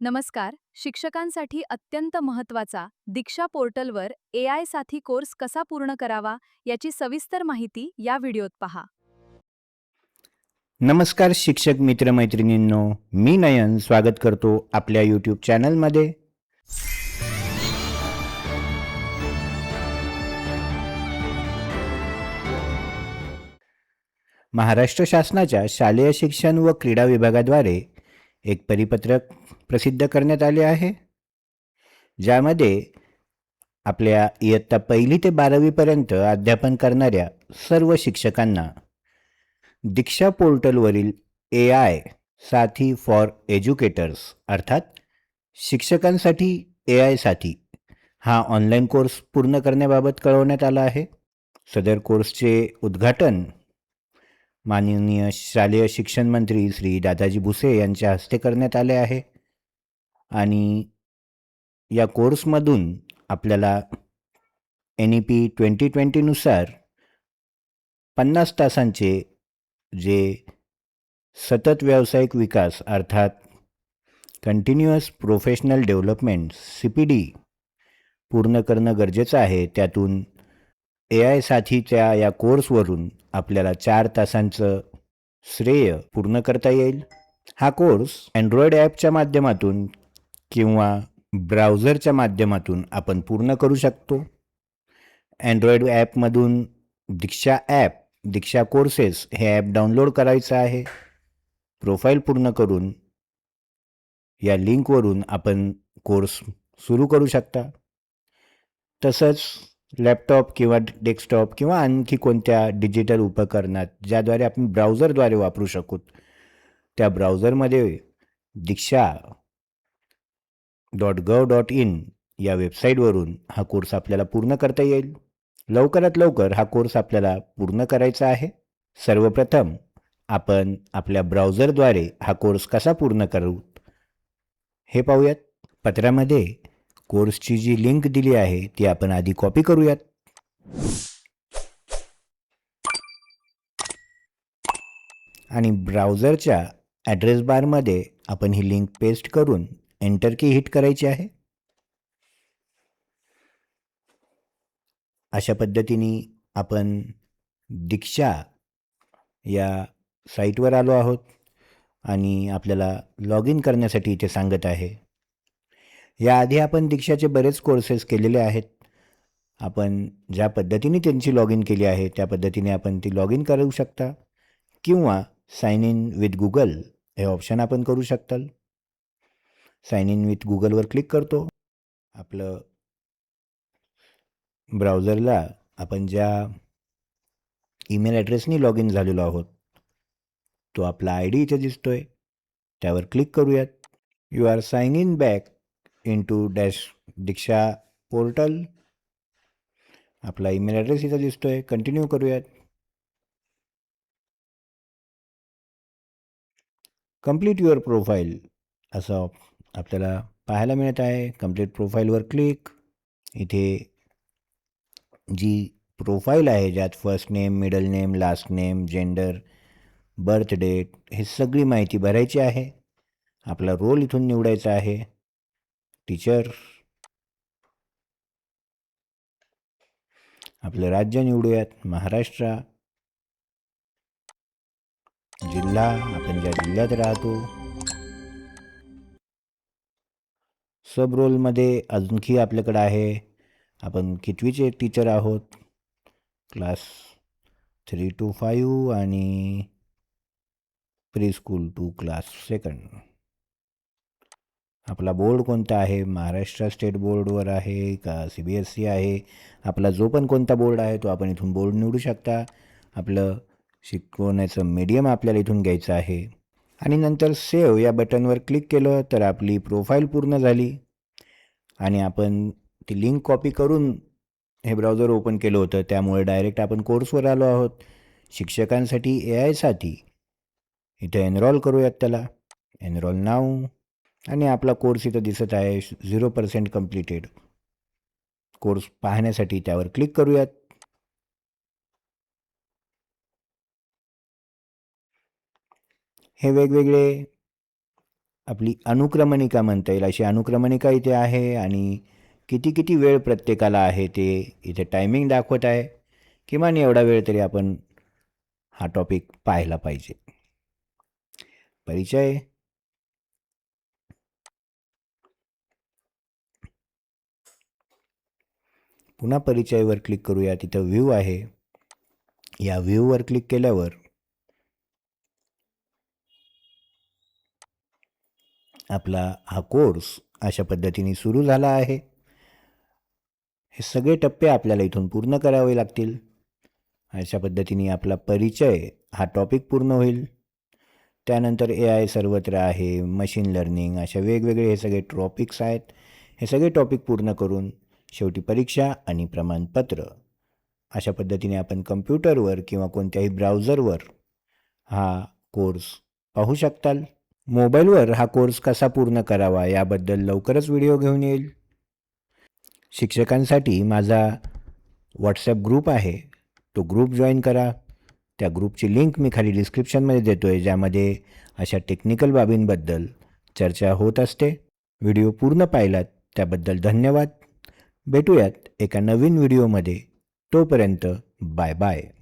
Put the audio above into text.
नमस्कार. शिक्षकांसाठी अत्यंत महत्त्वाचा दीक्षा पोर्टलवर एआय साथी कोर्स कसा पूर्ण करावा याची सविस्तर माहिती या व्हिडिओत पहा. नमस्कार शिक्षक मित्रमैत्रिणींनो, मी नयन स्वागत करतो आपल्या यूट्यूब चॅनलमध्ये. महाराष्ट्र शासनाच्या शालेय शिक्षण व क्रीडा विभागाद्वारे एक परिपत्रक प्रसिद्ध करण्यात आले आहे, ज्यामध्ये आपल्या इयत्ता 1ली ते 12वी पर्यंत अध्यापन करणाऱ्या सर्व शिक्षकांना दीक्षा पोर्टलवरील एआय साथी फॉर एज्युकेटर्स अर्थात शिक्षकांसाठी एआय साथी हा ऑनलाईन कोर्स पूर्ण करण्याबाबत कळवण्यात आला आहे. सदर कोर्सचे उद्घाटन माननीय शालेय शिक्षण मंत्री श्री दादाजी भुसे यांच्या हस्ते करण्यात आले आहे आणि या कोर्समधून आपल्याला NEP 2020 50 तासांचे जे सतत व्यावसायिक विकास अर्थात कंटिन्युअस प्रोफेशनल डेव्हलपमेंट CPD पूर्ण करणं गरजेचं आहे. त्यातून एआय साथीच्या या कोर्सवरून आपल्याला 4 तासांचं श्रेय पूर्ण करता येईल. हा कोर्स अँड्रॉइड ॲपच्या माध्यमातून किंवा ब्राउझरच्या माध्यमातून आपण पूर्ण करू शकतो. अँड्रॉइड ॲपमधून दीक्षा ॲप, दीक्षा कोर्सेस हे ॲप डाउनलोड करायचं आहे. प्रोफाईल पूर्ण करून या लिंकवरून आपण कोर्स सुरू करू शकता. तसंच लॅपटॉप किंवा डेस्कटॉप किंवा आणखी कोणत्या डिजिटल उपकरणात ज्याद्वारे आपण ब्राउझरद्वारे वापरू शकू, त्या ब्राउझरमध्ये diksha.gov.in या वेबसाईटवरून हा कोर्स आपल्याला पूर्ण करता येईल. लवकरात लवकर हा कोर्स आपल्याला पूर्ण करायचा आहे. सर्वप्रथम आपण आपल्या ब्राउझरद्वारे हा कोर्स कसा पूर्ण करू हे पाहूयात. पत्रामध्ये कोर्सची जी लिंक दिली आहे ती आपण आधी कॉपी करूयात. आणि ब्राउझरच्या ॲड्रेस बारमध्ये आपण ही लिंक पेस्ट करून एंटर की हिट करायची आहे. अशा पद्धतीने आपण दीक्षा या साईटवर आलो आहोत आणि आपल्याला लॉग इन करण्यासाठी इथे सांगत आहे. याआधी आपण दीक्षाचे बरेच कोर्सेस केलेले आहेत. आपण ज्या पद्धतीने त्यांची लॉग इन केली आहे त्या पद्धतीने आपण ती लॉग इन करू शकता किंवा साइन इन विथ गुगल हे ऑप्शन आपण करू शकताल. साइन इन विथ गुगलवर क्लिक करतो. आपलं ब्राउझरला आपण ज्या ईमेल ॲड्रेसनी लॉग इन झालेलो आहोत तो आपला ID इथे दिसतोय, त्यावर क्लिक करूयात. You are sign in back in to Diksha portal. आपला ईमेल ॲड्रेस इथं दिसतोय. कंटिन्यू करूयात. कंप्लीट युअर प्रोफाईल असं आपल्याला पाहायला मिळत आहे. कंप्लीट प्रोफाईलवर क्लिक. इथे जी प्रोफाईल आहे ज्यात first name, middle name, last name, gender, birth date हे सगळी माहिती भरायची आहे. आपला रोल इथून निवडायचा आहे. टीचर. आपलं राज्य निवडूयात महाराष्ट्र. जिल्हा आपण ज्या जिल्ह्यात राहतो. सब रोलमध्ये आणखी आपल्याकडे आहे आपण कितवीचे टीचर आहोत. क्लास 3 to 5 आणि प्री स्कूल टू क्लास 2. आपला बोर्ड कोणता आहे, महाराष्ट्र स्टेट बोर्डवर आहे का CBSE आहे. आपला जो पण कोणता बोर्ड आहे तो आपण इथून बोर्ड निवडू शकता. आपलं शिकवण्याचं मीडियम आपल्याला इथून घ्यायचं आहे आणि नंतर सेव्ह या बटनवर क्लिक केलं तर आपली प्रोफाईल पूर्ण झाली आणि आपण ती लिंक कॉपी करून हे ब्राउझर ओपन केलं होतं, त्यामुळे डायरेक्ट आपण कोर्सवर आलो आहोत. शिक्षकांसाठी एआय साथी इथे एनरोल करूयात. त्याला एनरोल नाव आणि आपला कोर्स इथं दिसत आहे 0% कम्प्लिटेड. कोर्स पाहण्यासाठी त्यावर क्लिक करूयात. हे वेगवेगळे आपली अनुक्रमणिका म्हणता येईल अशी अनुक्रमणिका इथे आहे आणि किती किती वेळ प्रत्येकाला आहे ते इथे टायमिंग दाखवत आहे. किमान एवढा वेळ तरी आपण हा टॉपिक पाहायला पाहिजे. परिचय. पुन्हा परिचयवर क्लिक करूया. तिथं व्ह्यू आहे. या व्ह्यूवर क्लिक केल्यावर आपला हा कोर्स अशा पद्धतीने सुरू झाला आहे. हे सगळे टप्पे आपल्याला इथून पूर्ण करावे लागतील. अशा पद्धतीने आपला परिचय हा टॉपिक पूर्ण होईल. त्यानंतर AI सर्वत्र आहे, मशीन लर्निंग अशा वेगवेगळे हे सगळे टॉपिक्स आहेत. हे सगळे टॉपिक पूर्ण करून शेवटी परीक्षा आणि प्रमाणपत्र अशा पद्धतीने आपण कम्प्युटरवर किंवा कोणत्याही ब्राउझरवर हा कोर्स पाहू शकताल. मोबाईलवर हा कोर्स कसा पूर्ण करावा याबद्दल लवकरच व्हिडिओ घेऊन येईल. शिक्षकांसाठी माझा व्हॉट्सॲप ग्रुप आहे, तो ग्रुप जॉईन करा. त्या ग्रुपची लिंक मी खाली डिस्क्रिप्शनमध्ये देतो आहे, ज्यामध्ये अशा टेक्निकल बाबींबद्दल चर्चा होत असते. व्हिडिओ पूर्ण पाहिलात त्याबद्दल धन्यवाद. भेटूयात एका नवीन व्हिडिओमध्ये. तोपर्यंत बाय बाय.